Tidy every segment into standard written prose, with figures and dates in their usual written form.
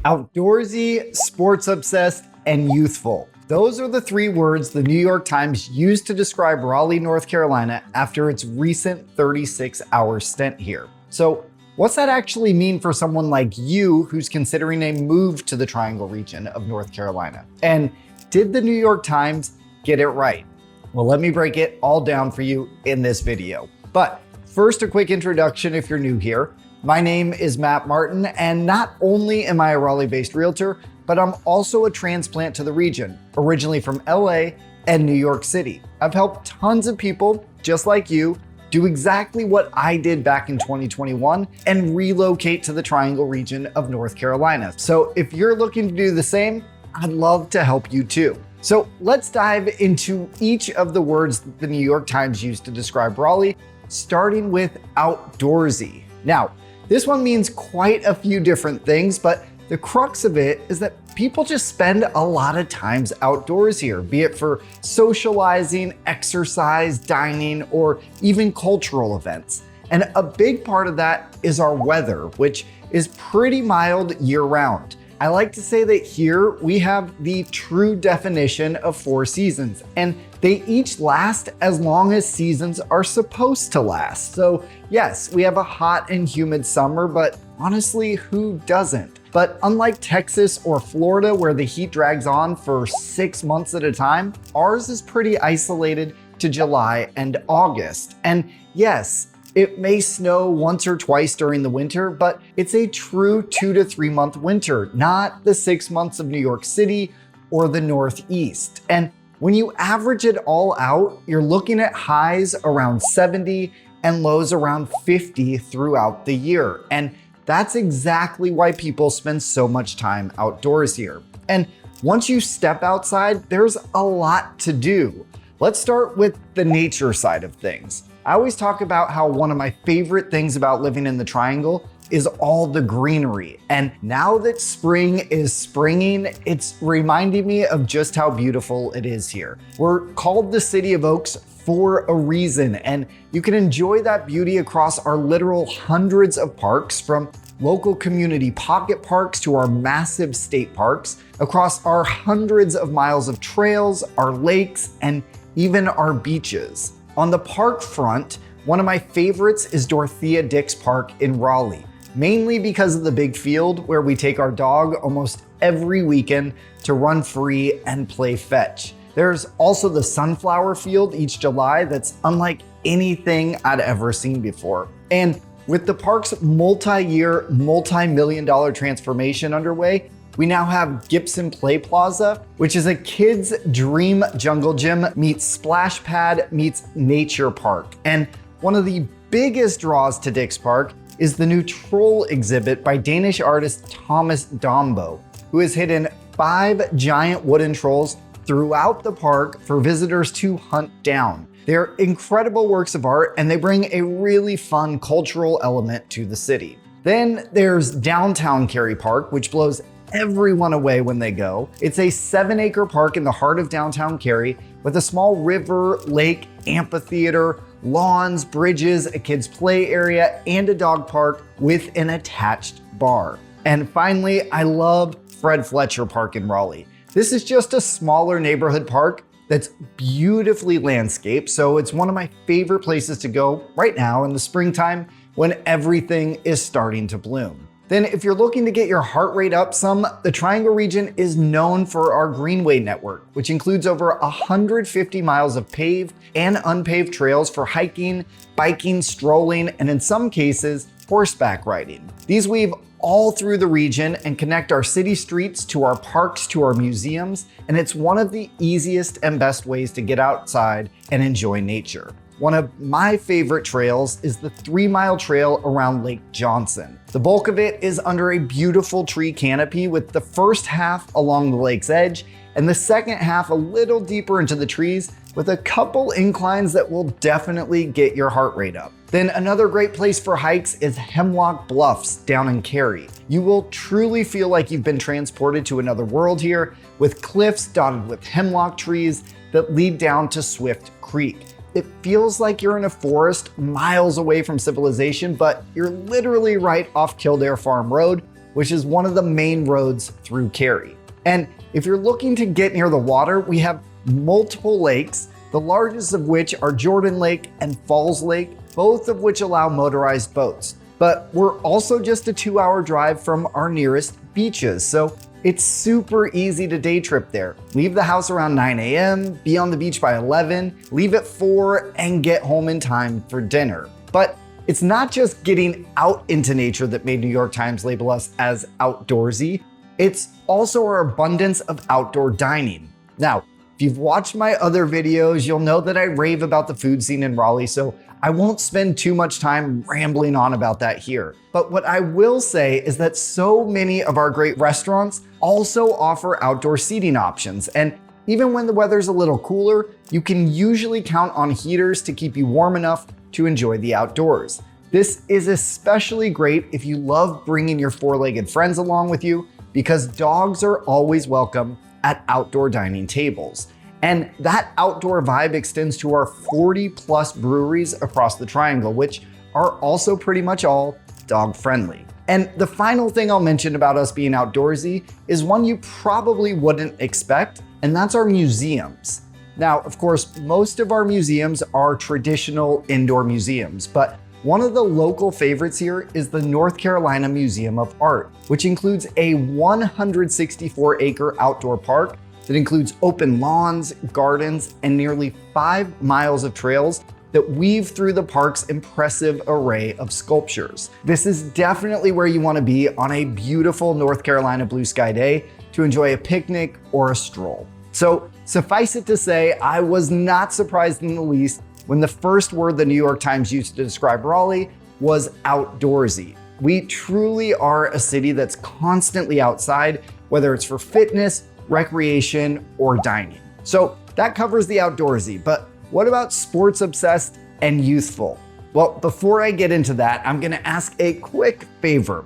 Outdoorsy, sports obsessed, and youthful. Those are the three words the New York Times used to describe Raleigh, North Carolina after its recent 36-hour stint here. So what's that actually mean for someone like you who's considering a move to the Triangle region of North Carolina? And did the New York Times get it right? Well, let me break it all down for you in this video. But first, a quick introduction if you're new here. My name is Matt Martin, and not only am I a Raleigh-based realtor, but I'm also a transplant to the region, originally from LA and New York City. I've helped tons of people, just like you, do exactly what I did back in 2021 and relocate to the Triangle region of North Carolina. So if you're looking to do the same, I'd love to help you too. So let's dive into each of the words the New York Times used to describe Raleigh, starting with outdoorsy. Now, this one means quite a few different things, but the crux of it is that people just spend a lot of times outdoors here, be it for socializing, exercise, dining, or even cultural events. And a big part of that is our weather, which is pretty mild year-round. I like to say that here we have the true definition of 4 seasons, and they each last as long as seasons are supposed to last. So yes, we have a hot and humid summer, but honestly, who doesn't? But unlike Texas or Florida, where the heat drags on for 6 months at a time, ours is pretty isolated to July and August. And yes, it may snow once or twice during the winter, but it's a true 2 to 3 month winter, not the 6 months of New York City or the Northeast. And when you average it all out, you're looking at highs around 70 and lows around 50 throughout the year. And that's exactly why people spend so much time outdoors here. And once you step outside, there's a lot to do. Let's start with the nature side of things. I always talk about how one of my favorite things about living in the Triangle is all the greenery. And now that spring is springing, it's reminding me of just how beautiful it is here. We're called the City of Oaks for a reason, and you can enjoy that beauty across our literal hundreds of parks, from local community pocket parks to our massive state parks, across our hundreds of miles of trails, our lakes, and even our beaches. On the park front, one of my favorites is Dorothea Dix Park in Raleigh, mainly because of the big field where we take our dog almost every weekend to run free and play fetch. There's also the sunflower field each July that's unlike anything I'd ever seen before. And with the park's multi-year, multi-million-dollar transformation underway, we now have Gibson Play Plaza, which is a kid's dream jungle gym meets splash pad meets nature park. And one of the biggest draws to Dix Park is the new troll exhibit by Danish artist Thomas Dombo, who has hidden 5 giant wooden trolls throughout the park for visitors to hunt down. They're incredible works of art, and they bring a really fun cultural element to the city. Then there's downtown Cary Park, which blows everyone away when they go. It's a 7-acre park in the heart of downtown Cary with a small river, lake, amphitheater, lawns, bridges, a kids play area, and a dog park with an attached bar. And finally, I love Fred Fletcher Park in Raleigh. This is just a smaller neighborhood park that's beautifully landscaped, so it's one of my favorite places to go right now in the springtime when everything is starting to bloom. Then if you're looking to get your heart rate up some, the Triangle region is known for our greenway network, which includes over 150 miles of paved and unpaved trails for hiking, biking, strolling, and in some cases, horseback riding. These weave all through the region and connect our city streets to our parks to our museums, and it's one of the easiest and best ways to get outside and enjoy nature. One of my favorite trails is the 3-mile trail around Lake Johnson. The bulk of it is under a beautiful tree canopy, with the first half along the lake's edge and the second half a little deeper into the trees, with a couple inclines that will definitely get your heart rate up. Then another great place for hikes is Hemlock Bluffs down in Cary. You will truly feel like you've been transported to another world here, with cliffs dotted with hemlock trees that lead down to Swift Creek. It feels like you're in a forest miles away from civilization, but you're literally right off Kildare Farm Road, which is one of the main roads through Cary. And if you're looking to get near the water, we have multiple lakes, the largest of which are Jordan Lake and Falls Lake, both of which allow motorized boats. But we're also just a 2-hour drive from our nearest beaches, so it's super easy to day trip there. Leave the house around 9 a.m., be on the beach by 11, leave at 4, and get home in time for dinner. But it's not just getting out into nature that made New York Times label us as outdoorsy. It's also our abundance of outdoor dining. Now, if you've watched my other videos, you'll know that I rave about the food scene in Raleigh, so I won't spend too much time rambling on about that here. But what I will say is that so many of our great restaurants also offer outdoor seating options. And even when the weather's a little cooler, you can usually count on heaters to keep you warm enough to enjoy the outdoors. This is especially great if you love bringing your four-legged friends along with you, because dogs are always welcome at outdoor dining tables. And that outdoor vibe extends to our 40+ breweries across the Triangle, which are also pretty much all dog friendly. And the final thing I'll mention about us being outdoorsy is one you probably wouldn't expect, and that's our museums. Now, of course, most of our museums are traditional indoor museums, but one of the local favorites here is the North Carolina Museum of Art, which includes a 164-acre outdoor park that includes open lawns, gardens, and nearly 5 miles of trails that weave through the park's impressive array of sculptures. This is definitely where you want to be on a beautiful North Carolina blue sky day to enjoy a picnic or a stroll. So suffice it to say, I was not surprised in the least when the first word the New York Times used to describe Raleigh was outdoorsy. We truly are a city that's constantly outside, whether it's for fitness, recreation, or dining. So that covers the outdoorsy, but what about sports obsessed and youthful? Well, before I get into that, I'm gonna ask a quick favor.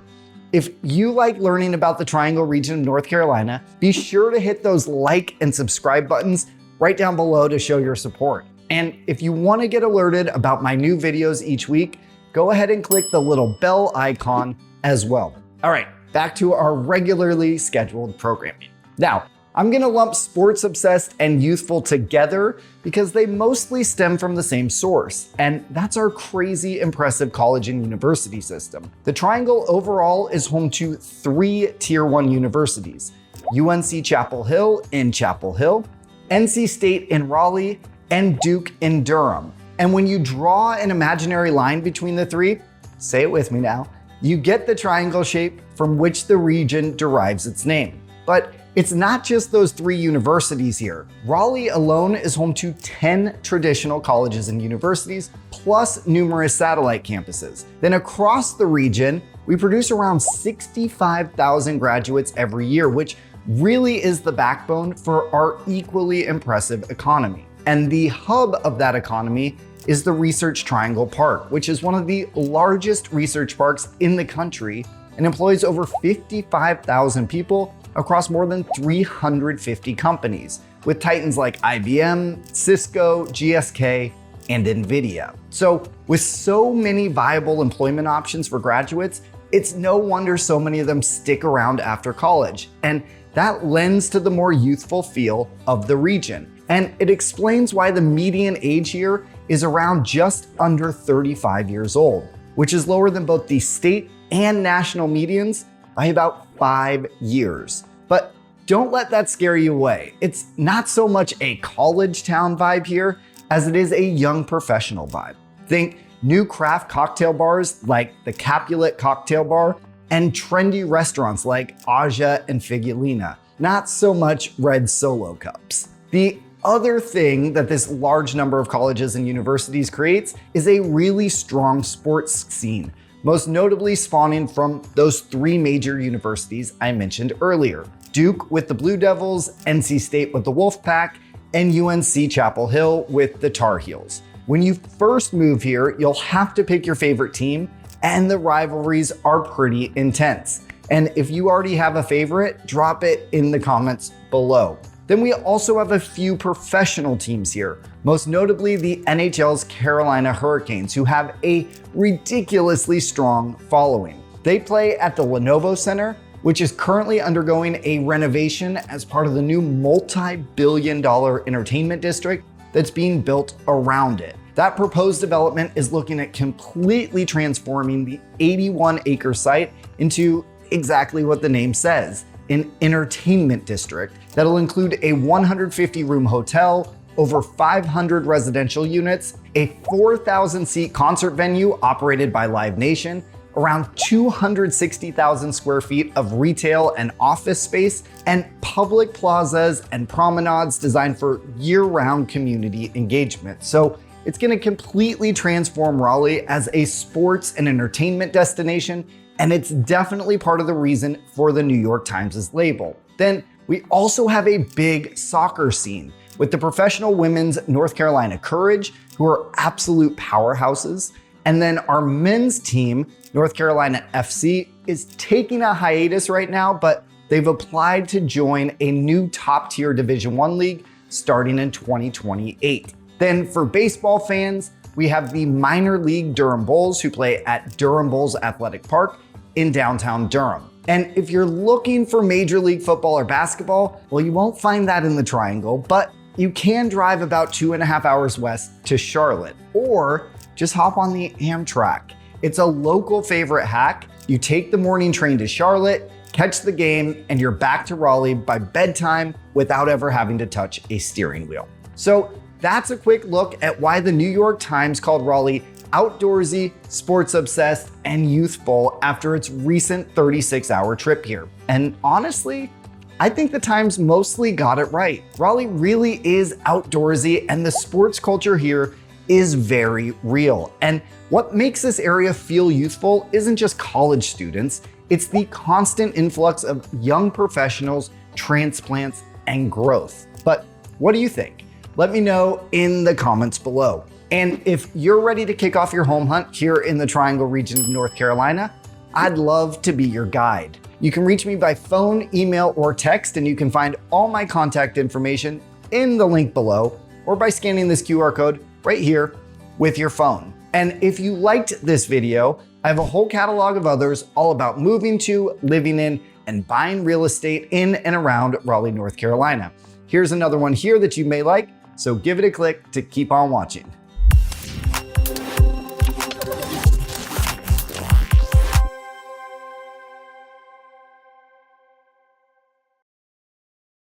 If you like learning about the Triangle region of North Carolina, be sure to hit those like and subscribe buttons right down below to show your support. And if you want to get alerted about my new videos each week, go ahead and click the little bell icon as well. All right, back to our regularly scheduled programming. Now, I'm gonna lump sports obsessed and youthful together because they mostly stem from the same source, and that's our crazy impressive college and university system. The Triangle overall is home to 3 Tier 1 universities: UNC Chapel Hill in Chapel Hill, NC State in Raleigh, and Duke in Durham. And when you draw an imaginary line between the 3, say it with me now, you get the triangle shape from which the region derives its name. But it's not just those 3 universities here. Raleigh alone is home to 10 traditional colleges and universities, plus numerous satellite campuses. Then across the region, we produce around 65,000 graduates every year, which really is the backbone for our equally impressive economy. And the hub of that economy is the Research Triangle Park, which is one of the largest research parks in the country and employs over 55,000 people across more than 350 companies, with titans like IBM, Cisco, GSK, and NVIDIA. So with so many viable employment options for graduates, it's no wonder so many of them stick around after college. And that lends to the more youthful feel of the region. And it explains why the median age here is around just under 35 years old, which is lower than both the state and national medians by about 5 years. But don't let that scare you away. It's not so much a college town vibe here as it is a young professional vibe. Think new craft cocktail bars like the Capulet Cocktail Bar and trendy restaurants like Aja and Figulina, not so much red Solo cups. The other thing that this large number of colleges and universities creates is a really strong sports scene, most notably spawning from those 3 major universities I mentioned earlier: Duke with the Blue Devils, NC State with the Wolfpack, and UNC Chapel Hill with the Tar Heels. When you first move here, you'll have to pick your favorite team, and the rivalries are pretty intense. And if you already have a favorite, drop it in the comments below. Then we also have a few professional teams here, most notably the NHL's Carolina Hurricanes, who have a ridiculously strong following. They play at the Lenovo Center, which is currently undergoing a renovation as part of the new multi-billion-dollar entertainment district that's being built around it. That proposed development is looking at completely transforming the 81-acre site into exactly what the name says, an entertainment district that'll include a 150-room hotel, over 500 residential units, a 4,000-seat concert venue operated by Live Nation, around 260,000 square feet of retail and office space, and public plazas and promenades designed for year-round community engagement. So it's gonna completely transform Raleigh as a sports and entertainment destination, and it's definitely part of the reason for the New York Times' label. Then we also have a big soccer scene with the professional women's North Carolina Courage, who are absolute powerhouses. And then our men's team, North Carolina FC, is taking a hiatus right now, but they've applied to join a new top-tier Division I league starting in 2028. Then for baseball fans, we have the minor league Durham Bulls, who play at Durham Bulls Athletic Park in downtown Durham. And if you're looking for Major League Football or basketball, well, you won't find that in the Triangle, but you can drive about 2.5 hours west to Charlotte, or just hop on the Amtrak. It's a local favorite hack. You take the morning train to Charlotte, catch the game, and you're back to Raleigh by bedtime without ever having to touch a steering wheel. So that's a quick look at why the New York Times called Raleigh outdoorsy, sports obsessed, and youthful after its recent 36-hour trip here. And honestly, I think the Times mostly got it right. Raleigh really is outdoorsy, and the sports culture here is very real. And what makes this area feel youthful isn't just college students, it's the constant influx of young professionals, transplants, and growth. But what do you think? Let me know in the comments below. And if you're ready to kick off your home hunt here in the Triangle region of North Carolina, I'd love to be your guide. You can reach me by phone, email, or text, and you can find all my contact information in the link below, or by scanning this QR code right here with your phone. And if you liked this video, I have a whole catalog of others all about moving to, living in, and buying real estate in and around Raleigh, North Carolina. Here's another one here that you may like, so give it a click to keep on watching.